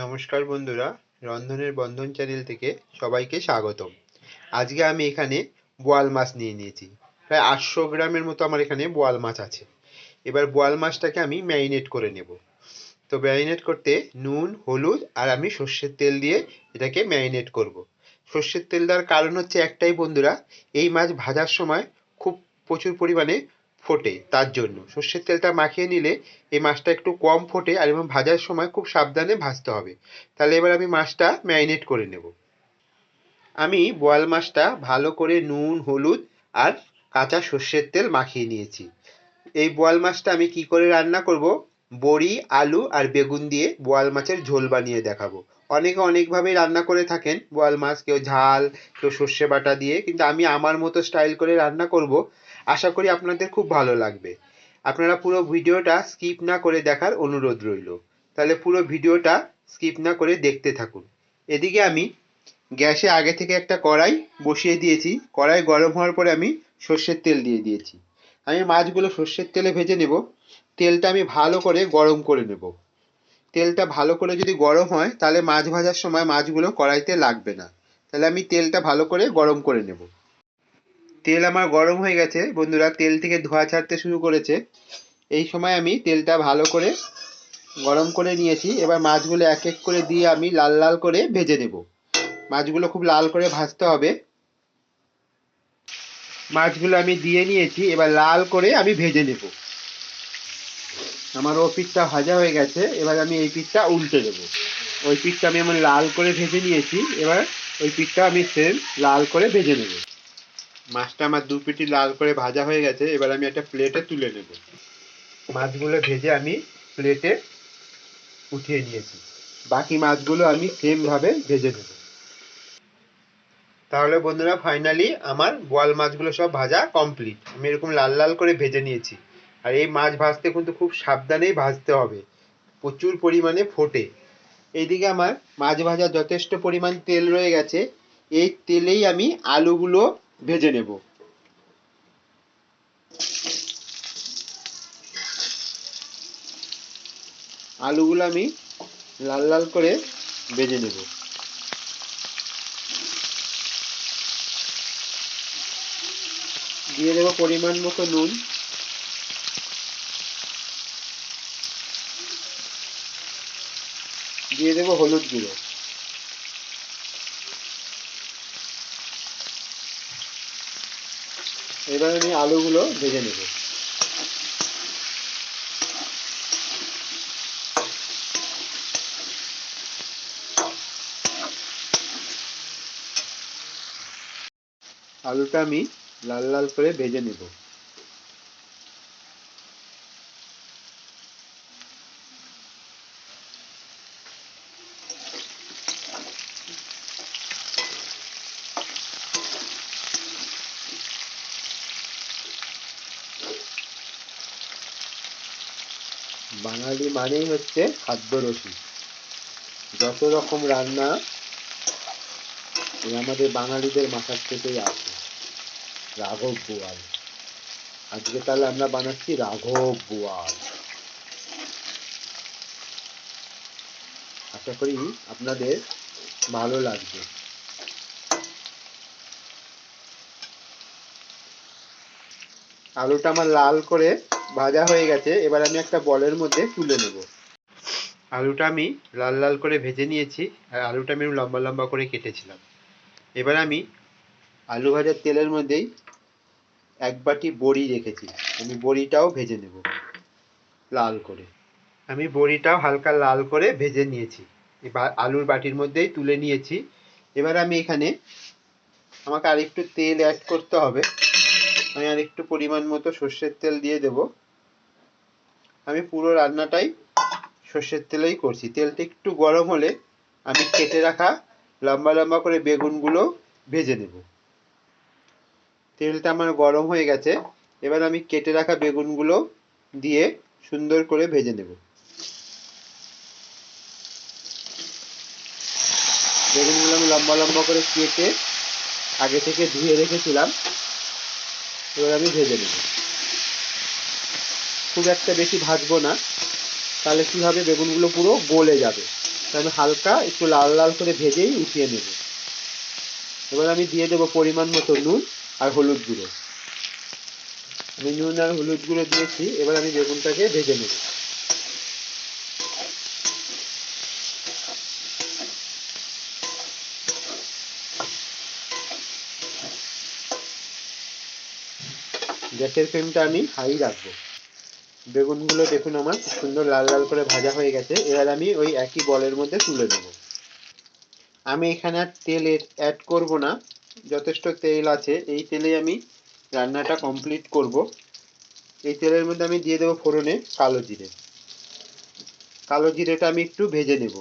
নমস্কার বন্ধুরা, রন্ধনের বন্ধন চ্যানেল থেকে সবাইকে স্বাগতম। আজকে আমি এখানে বোয়াল মাছ নিয়ে নিয়েছি। প্রায় 800 গ্রামের মতো আমার এখানে বোয়াল মাছ আছে। এবার বোয়াল মাছটাকে আমি ম্যারিনেট করে নেব। তো ম্যারিনেট করতে নুন, হলুদ আর আমি সর্ষের তেল দিয়ে এটাকে ম্যারিনেট করব। সর্ষের তেল দেওয়ার কারণ হচ্ছে একটাই বন্ধুরা, এই মাছ ভাজার সময় খুব প্রচুর পরিমাণে ফোটে, তার জন্য সর্ষের তেলটা মাখিয়ে নিলে এই মাছটা একটু কম ফোটে আর এবং ভাজার সময় খুব সাবধানে ভাজতে হবে। তাহলে এবার আমি মাছটা ম্যারিনেট করে নেব। আমি বোয়াল মাছটা ভালো করে নুন, হলুদ আর কাঁচা সর্ষের তেল মাখিয়ে নিয়েছি। এই বোয়াল মাছটা আমি কি করে রান্না করব, বড়ি, আলু আর বেগুন দিয়ে বোয়াল মাছের ঝোল বানিয়ে দেখাবো। অনেকে অনেকভাবে রান্না করে থাকেন বোয়াল মাছ, কেউ ঝাল, কেউ সর্ষে বাটা দিয়ে, কিন্তু আমি আমার মতো স্টাইল করে রান্না করব। আশা করি আপনাদের খুব ভালো লাগবে। আপনারা পুরো ভিডিওটা স্কিপ না করে দেখার অনুরোধ রইল। তাহলে পুরো ভিডিওটা স্কিপ না করে দেখতে থাকুন। এদিকে আমি গ্যাসে আগে থেকে একটা কড়াই বসিয়ে দিয়েছি। কড়াই গরম হওয়ার পরে আমি সর্ষের তেল দিয়ে দিয়েছি। আমি মাছগুলো সর্ষের তেলে ভেজে নেব। তেলটা আমি ভালো করে গরম করে নেব। তেলটা ভালো করে যদি গরম হয় তাহলে মাছ ভাজার সময় মাছগুলো কড়াইতে লাগবে না। তাহলে আমি তেলটা ভালো করে গরম করে নেব। তেল আমার গরম হয়ে গেছে বন্ধুরা, তেল থেকে ধোঁয়া ছাড়তে শুরু করেছে। এই সময় আমি তেলটা ভালো করে গরম করে নিয়েছি। এবার মাছগুলো এক এক করে দিয়ে আমি লাল লাল করে ভেজে নেব। মাছগুলো খুব লাল করে ভাজতে হবে। মাছগুলো আমি দিয়ে নিয়েছি, এবার লাল করে আমি ভেজে নেব। আমার ও পিঠটা ভাজা হয়ে গেছে, এবার আমি এই পিঠটা উল্টে দেবো। ওই পিঠটা আমি আমার লাল করে ভেজে নিয়েছি, এবার ওই পিঠটা আমি সেম লাল করে ভেজে নেব। মাছটা আমার দু পিঠই লাল করে ভাজা হয়ে গেছে, এবার আমি একটা প্লেটে তুলে নেব। মাছগুলো ভেজে আমি প্লেটে উঠিয়ে নিয়েছি। বাকি মাছগুলো আমি সেম ভাবে ভেজে নেব। তাহলে বন্ধুরা, ফাইনালি আমার বোয়াল মাছগুলো সব ভাজা কমপ্লিট। আমি এরকম লাল লাল করে ভেজে নিয়েছি। আর এই মাছ ভাজতে কিন্তু খুব সাবধানেই ভাজতে হবে, প্রচুর পরিমাণে ফোটে। এইদিকে আমার মাছ ভাজা যথেষ্ট পরিমাণ তেল রয়ে গেছে। এই তেলেই আমি আলুগুলো ভেজে নেব। আলুগুলো আমি লাল লাল করে ভেজে নেব। দিয়ে দেবো পরিমাণ মতো নুন। দিয়ে দেবো হলুদ গুঁড়ো। এবার আমি আলুগুলো ভেজে নেব। আলুটা আমি লাল লাল করে ভেজে নেব। বাঙালি মানেই হচ্ছে খাদ্যরসিক। যত রকম রান্না এই আমাদের বাঙালিদের মাথার থেকেই আসে। রাঘব বোয়াল, আজকে তাহলে আমরা বানাচ্ছি রাঘব বোয়াল। আশা করি আপনাদের ভালো লাগবে। আলুটা আমার লাল করে ভাজা হয়ে গেছে, এবার আমি একটা বলের মধ্যে তুলে নেব। আলুটা আমি লাল লাল করে ভেজে নিয়েছি, আর আলুটা আমি লম্বা লম্বা করে কেটেছিলাম। এবার আমি আলু ভাজার তেলের মধ্যেই এক বাটি বড়ি রেখেছি, আমি বড়িটাও ভেজে নেব লাল করে। আমি বড়িটাও হালকা লাল করে ভেজে নিয়েছি, এবার আলুর বাটির মধ্যেই তুলে নিয়েছি। এবার আমি এখানে আমাকে আরেকটু তেল অ্যাড করতে হবে। আমি আরেকটু পরিমাণ মতো সর্ষের তেল দিয়ে দেব। আমি পুরো রান্নাটাই সর্ষের তেলেই করছি। তেলটা একটু গরম হলে আমি কেটে রাখা লম্বা লম্বা করে বেগুনগুলো ভেজে নেব। তেলটা আমার গরম হয়ে গেছে, এবার আমি কেটে রাখা বেগুনগুলো দিয়ে সুন্দর করে ভেজে নেব। বেগুনগুলো আমি লম্বা লম্বা করে কেটে আগে থেকে ধুয়ে রেখেছিলাম, এবার আমি ভেজে নেব। খুব একটা বেশি ভাজবো না, তাহলে কি হবে, বেগুনগুলো পুরো গলে যাবে। আমি হালকা একটু লাল লাল করে ভেজেই উঠিয়ে নেব। এবার আমি দিয়ে দেবো পরিমাণ মতো নুন আর হলুদ গুঁড়ো। আমি নুন আর হলুদ গুঁড়ো দিয়েছি। এবার আমি বেগুনটাকে ভেজে নেব। গ্যাসের ফ্লেমটা আমি হাই রাখবো। বেগুনগুলো দেখুন আমার খুব সুন্দর লাল লাল করে ভাজা হয়ে গেছে। এবার আমি ওই একই বলের মধ্যে তুলে নেব। আমি এখানে আর তেল অ্যাড করব না, যথেষ্ট তেল আছে। এই তেলেই আমি রান্নাটা কমপ্লিট করব। এই তেলের মধ্যে আমি দিয়ে দেবো ফোড়নে কালো জিরে। কালো জিরেটা আমি একটু ভেজে নেব।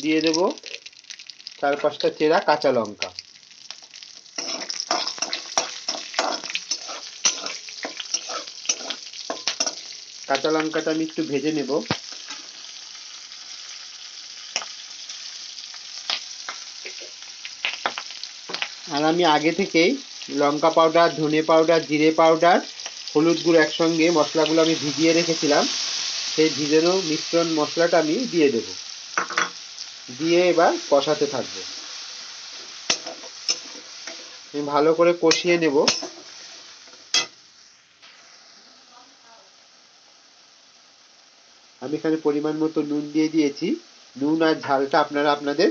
দিয়ে দেব 4-5টা চেরা কাঁচা লঙ্কা। কাঁচা লঙ্কাটা আমি একটু ভেজে নেব। আর আমি আগে থেকেই লঙ্কা পাউডার, ধনে পাউডার, জিরে পাউডার, হলুদ গুঁড়ো একসঙ্গে মশলাগুলো আমি ভিজিয়ে রেখেছিলাম। সেই ভিজানো মিশ্রণ মশলাটা আমি দিয়ে দেব। দিয়ে এবার কষাতে থাকবো। আমি ভালো করে কষিয়ে নেব। আমি এখানে পরিমাণ মতো নুন দিয়ে দিয়েছি। নুন আর ঝালটা আপনারা আপনাদের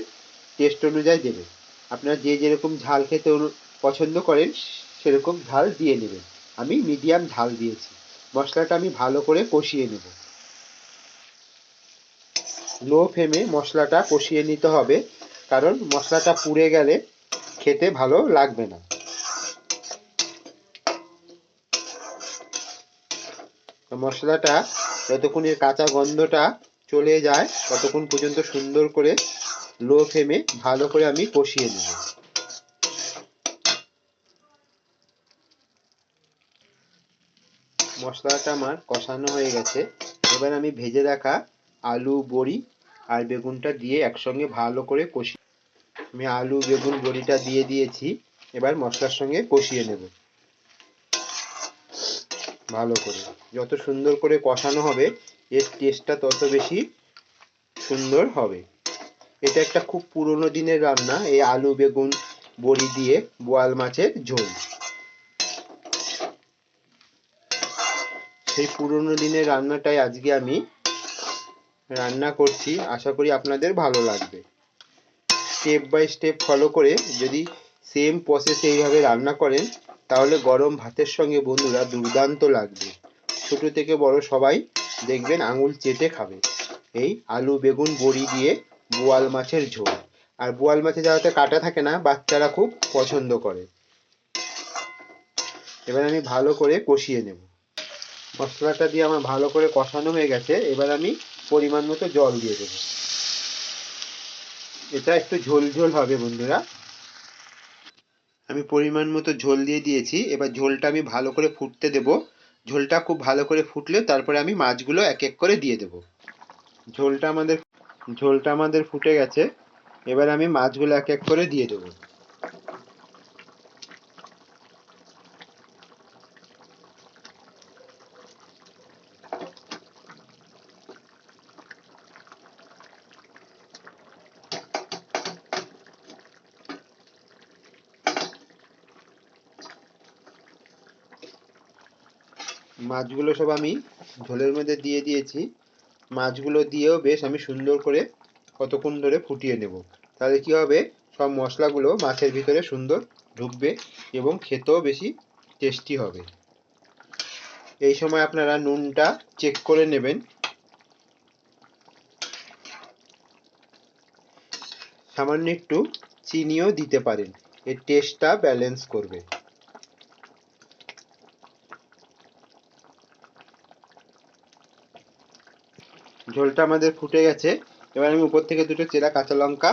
টেস্ট অনুযায়ী দেবেন। আপনারা যে যেরকম ঝাল খেতে পছন্দ করেন সেরকম ঝাল দিয়ে নেবেন। আমি মিডিয়াম ঝাল দিয়েছি। মশলাটা আমি ভালো করে কষিয়ে নেব। লো ফ্লেমে মশলাটা কষিয়ে নিতে হবে, কারণ মশলাটা পুড়ে গেলে খেতে ভালো লাগবে না। মশলাটা যতক্ষণ এর কাঁচা গন্ধটা চলে যায় ততক্ষণ পর্যন্ত সুন্দর করে লো ফ্লেমে ভালো করে আমি কষিয়ে নেব। মশলাটা আমার কষানো হয়ে গেছে। এবার আমি ভেজে রাখা আলু, বড়ি আর বেগুনটা দিয়ে একসঙ্গে ভালো করে কষিয়ে, আমি আলু, বেগুন, বড়িটা দিয়ে দিয়েছি। এবার মশলার সঙ্গে কষিয়ে নেব ভালো করে। যত সুন্দর করে কষানো হবে এর টেস্টটা তত বেশি সুন্দর হবে। এটা একটা খুব পুরনো দিনের রান্না, এই আলু, বেগুন, বড়ি দিয়ে বোয়াল মাছের ঝোল। সেই পুরনো দিনের রান্নাটাই আজকে আমি রান্না করছি। আশা করি আপনাদের ভালো লাগবে। স্টেপ বাই স্টেপ ফলো করে যদি সেম প্রসেসে এইভাবে রান্না করেন তাহলে গরম ভাতের সঙ্গে বন্ধুরা দুর্দান্ত লাগবে। ছোট থেকে বড় সবাই দেখবেন আঙুল চেটে খাবে এই আলু, বেগুন, বড়ি দিয়ে বোয়াল মাছের ঝোল। আর বোয়াল মাছে যাতে কাঁটা থাকে না, বাচ্চারা খুব পছন্দ করে। এবার আমি ভালো করে কষিয়ে নেব। মশলাটা দিয়ে আমার ভালো করে কষানো হয়ে গেছে। এবার আমি পরিমাণ মতো জল দিয়ে দেবো। এটা একটু ঝোল ঝোল হবে বন্ধুরা। আমি পরিমাণ মতো ঝোল দিয়ে দিয়েছি। এবার ঝোলটা আমি ভালো করে ফুটতে দেব। ঝোলটা খুব ভালো করে ফুটলে তারপরে আমি মাছগুলো এক এক করে দিয়ে দেব। ঝোলটা আমাদের ঝোলটা আমাদের ফুটে গেছে। এবার আমি মাছগুলো এক এক করে দিয়ে দেবো। মাছগুলো সব আমি ঝোলের মধ্যে দিয়ে দিয়েছি। মাছগুলো দিয়েও বেশ আমি সুন্দর করে কতক্ষণ ধরে ফুটিয়ে নেব। তাহলে কি হবে, সব মশলাগুলো মাছের ভিতরে সুন্দর ঢুকবে এবং খেতেও বেশি টেস্টি হবে। এই সময় আপনারা নুনটা চেক করে নেবেন। সামান্য একটু চিনিও দিতে পারেন, এর টেস্টটা ব্যালেন্স করবে। ঝোলটা আমাদের ফুটে গেছে। এবার আমি উপর থেকে দুটো চেরা কাঁচা লঙ্কা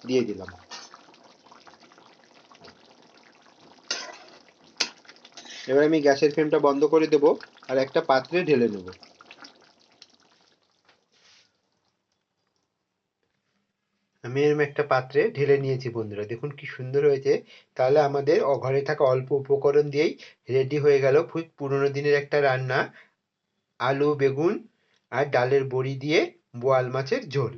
দিয়ে দিলাম। এবার আমি গ্যাসের ফ্লেমটা বন্ধ করে দেব আর একটা পাত্রে ঢেলে নেব। আমি আমি এরকম একটা পাত্রে ঢেলে নিয়েছি বন্ধুরা, দেখুন কি সুন্দর হয়েছে। তাহলে আমাদের ঘরে থাকা অল্প উপকরণ দিয়েই রেডি হয়ে গেল খুব পুরোনো দিনের একটা রান্না, আলু বেগুন আর ডালের বড়ি দিয়ে বোয়াল মাছের ঝোল।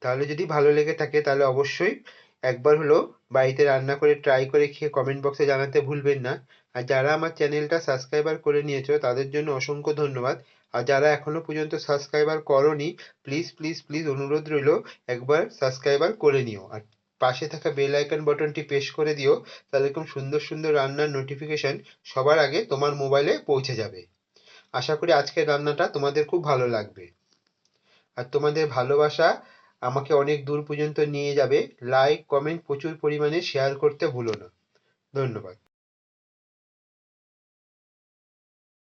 তাহলে যদি ভালো লেগে থাকে তাহলে অবশ্যই একবার হলো বাড়িতে রান্না করে ট্রাই করে খেয়ে কমেন্ট বক্সে জানাতে ভুলবেন না। আর যারা আমার চ্যানেলটা সাবস্ক্রাইবার করে নিয়েছো তাদের জন্য অসংখ্য ধন্যবাদ। আর যারা এখনো পর্যন্ত সাবস্ক্রাইবার করোনি, প্লিজ প্লিজ প্লিজ অনুরোধ রইল একবার সাবস্ক্রাইবার করে নিও। আর পাশে থাকা বেল আইকন বাটনটি প্রেস করে দিও, তাহলে এরকম সুন্দর সুন্দর রান্নার নোটিফিকেশন সবার আগে তোমার মোবাইলে পৌঁছে যাবে। আশা করি আজকের রান্নাটা তোমাদের খুব ভালো লাগবে। আর তোমাদের ভালোবাসা আমাকে অনেক দূর পর্যন্ত নিয়ে যাবে। লাইক কমেন্ট প্রচুর পরিমাণে শেয়ার করতে ভুলো না। ধন্যবাদ।